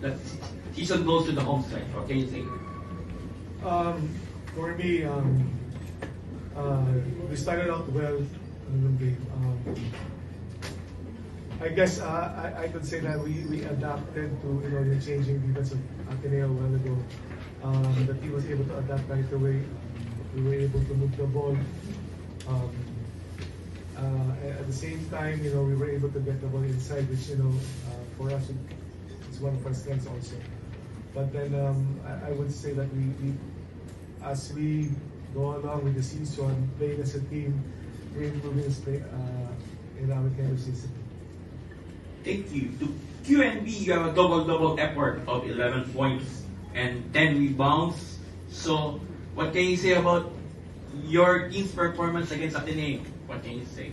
that season goes to the home stretch? What can you say? For me, we started out well in the game. I guess I could say that we adapted to the changing defense of Ateneo a while ago. The team was able to adapt right away. We were able to move the ball. At the same time, we were able to get the ball inside, which for us is one of our strengths also. But then I would say that we as we go along with the season, playing as a team, we're improving in our kind of season. Thank you. To QNB, you have a double effort of 11 points and 10 rebounds. So, what can you say about your team's performance against Ateneo? What can you say?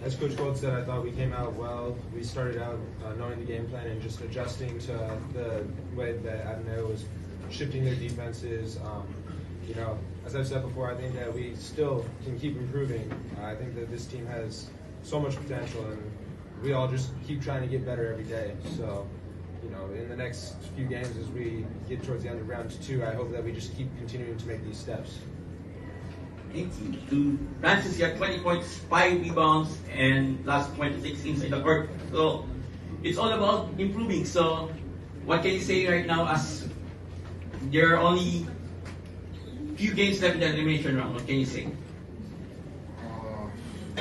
As Coach Gold said, I thought we came out well. We started out knowing the game plan and just adjusting to the way that Ateneo was shifting their defenses. As I've said before, I think that we still can keep improving. I think that this team has so much potential, and we all just keep trying to get better every day. So, in the next few games as we get towards the end of round 2, I hope that we just keep continuing to make these steps. Thank you. To Francis, you have 20 points, 5 rebounds, and last 26 inside the court. So, it's all about improving. So, what can you say right now as there are only few games left in the elimination round? What can you say?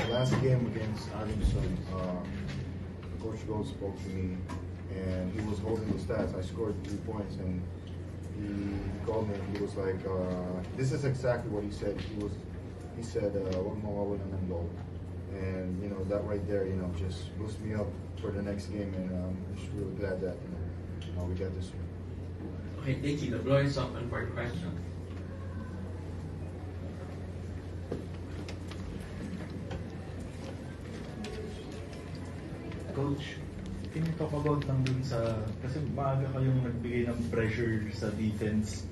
Last game against Adamson, Coach Gold spoke to me, and he was holding the stats. I scored 3 points, and he called me and he was like, this is exactly what he said. He said, wag mo mawalan ng goal. And that right there, just boosts me up for the next game, and I'm just really glad that we got this one. Okay, thank you. The floor is open for questions. Coach, can you talk about lang dun sa, kasi maaga kayong nagbigay ng pressure sa defense,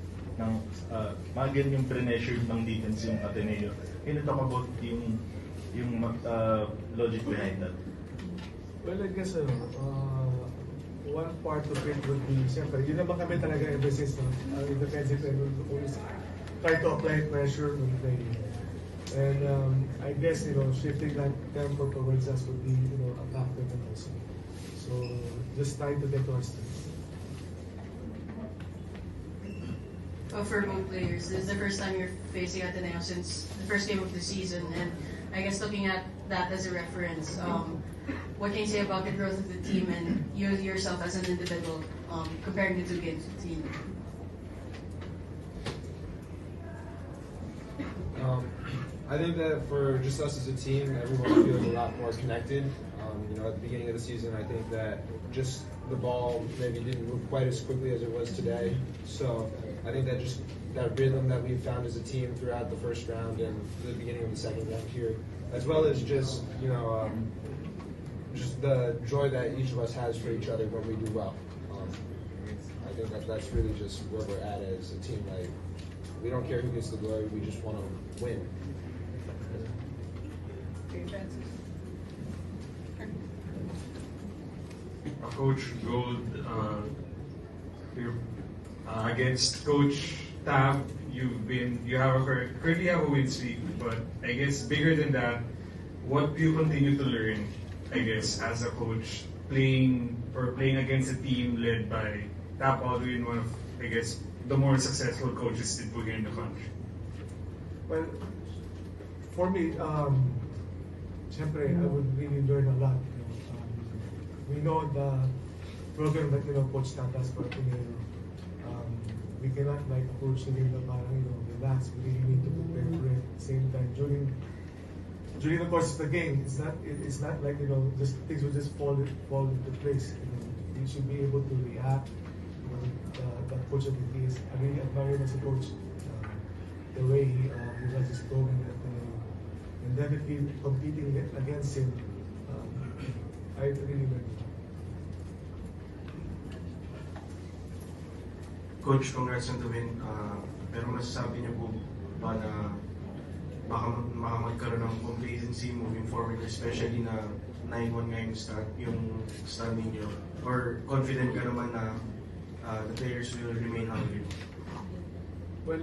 maaga yung pressure ng defense yung Ateneo. Can you talk about yung logic behind that? Well, I guess one part of it would be, siyempre, yun naman kami talaga ever since in defensive end, we always try to apply pressure when playing. And I guess shifting that tempo towards us would be a factor also. So just trying to get to our strengths. For both players, this is the first time you're facing Ateneo since the first game of the season, and I guess looking at that as a reference, what can you say about the growth of the team and you yourself as an individual, comparing the two games of the team? I think that for just us as a team, everyone feels a lot more connected. At the beginning of the season, I think that just the ball maybe didn't move quite as quickly as it was today. So I think that just that rhythm that we've found as a team throughout the first round and the beginning of the second round here, as well as just just the joy that each of us has for each other when we do well. I think that's really just where we're at as a team. Like, we don't care who gets the glory, we just want to win. Coach Gold, against Coach Tab, you currently have a win streak, but I guess bigger than that, what do you continue to learn, I guess, as a coach, playing against a team led by Tab Goldwin, one of, I guess, the more successful coaches in here in the country? Well, for me, siyempre, I would really learn a lot. We know the program that Coach Tab has for Ateneo. We cannot approach the game relax. We really need to prepare for it. At the same time, during the course of the game, it's not like just things will just fall into place. You should be able to react. The coach of the team is, I really admire him as a coach. The way he runs his program at Ateneo, and definitely competing against him, I really learned. Coach, congrats on the win. Pero masasabi niyo po ba na baka magkaroon ng complacency moving forward, especially na 9-1 ngayon yung stand ninyo? Or confident ka naman na the players will remain hungry? Well,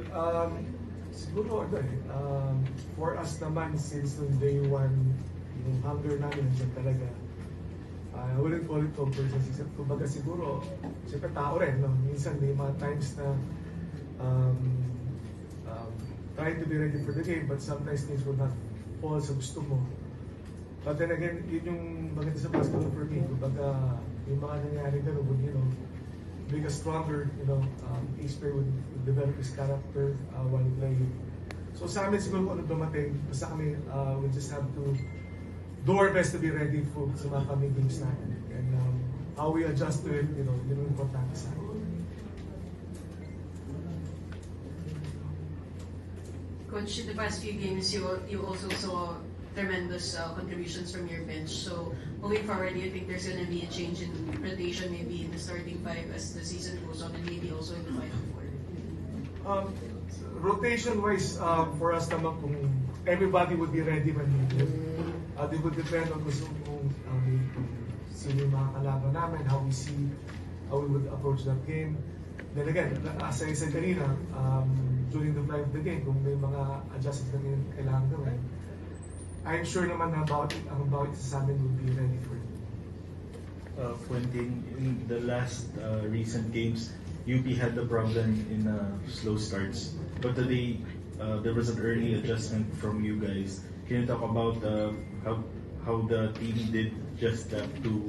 siguro for us naman since nung day one, yung hunger namin nandiyan talaga. I wouldn't call it complacent, except kumbaga siguro, siyempre tao rin, no? Minsan may mga times na trying to be ready for the game, but sometimes things will not fall sa gusto mo. But then again, yun yung maganda sa basketball for me, kumbaga yung mga nangyari gano'n would, make us stronger, each player would develop his character while playing. So sa amin siguro kung ano dumating, basta kami, we just have to do our best to be ready for sa mga coming games natin. And how we adjust to it, yun yung importante sa akin. Coach, in the past few games, you also saw tremendous contributions from your bench. So moving forward, do you think there's going to be a change in rotation, maybe in the starting five as the season goes on, and maybe also in the Final Four? Rotation-wise, for us naman kung everybody would be ready when needed. It would depend on kung sino yung mga kalaban namin, how we would approach that game. Then again, as I said kanina, during the play of the game, kung may mga adjustments na kailangan gawin, I'm sure naman na ang bawat isa sa amin will be ready for it. Quentin, in the last recent games, UP had the problem in slow starts. But today, there was an early adjustment from you guys. Can you talk about how the team did just that to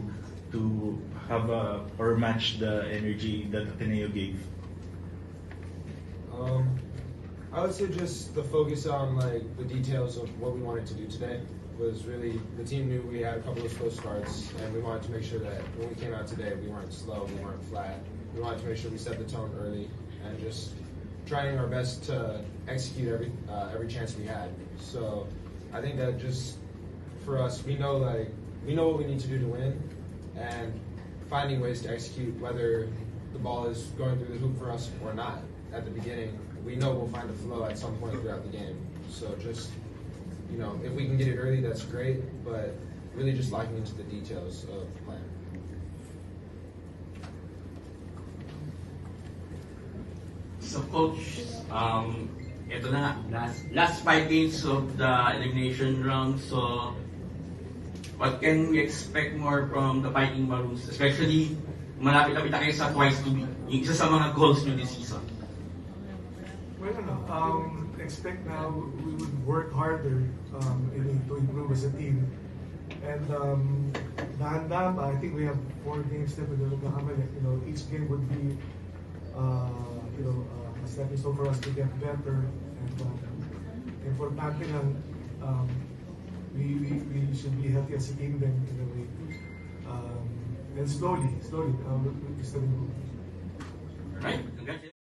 have or match the energy that Ateneo gave? I would say just the focus on the details of what we wanted to do today was really, the team knew we had a couple of slow starts, and we wanted to make sure that when we came out today, we weren't slow, we weren't flat. We wanted to make sure we set the tone early and just trying our best to execute every chance we had. So I think that just for us, we know what we need to do to win, and finding ways to execute, whether the ball is going through the hoop for us or not at the beginning, we know we'll find a flow at some point throughout the game. So just, if we can get it early, that's great, but really just locking into the details of the plan. So coach, ito na nga, last 5 games of the elimination round. So what can we expect more from the Fighting Maroons, especially malapit-lapit na kayo sa twice to beat, yung isa sa mga goals nyo this season? Well, expect now we would work harder to improve as a team. And dahan-dahan pa, I think we have 4 games left. Each game would be a stepping stone for us to get better. And importante lang, we should be healthy as a team then in a way. And slowly, we're still improving. Right.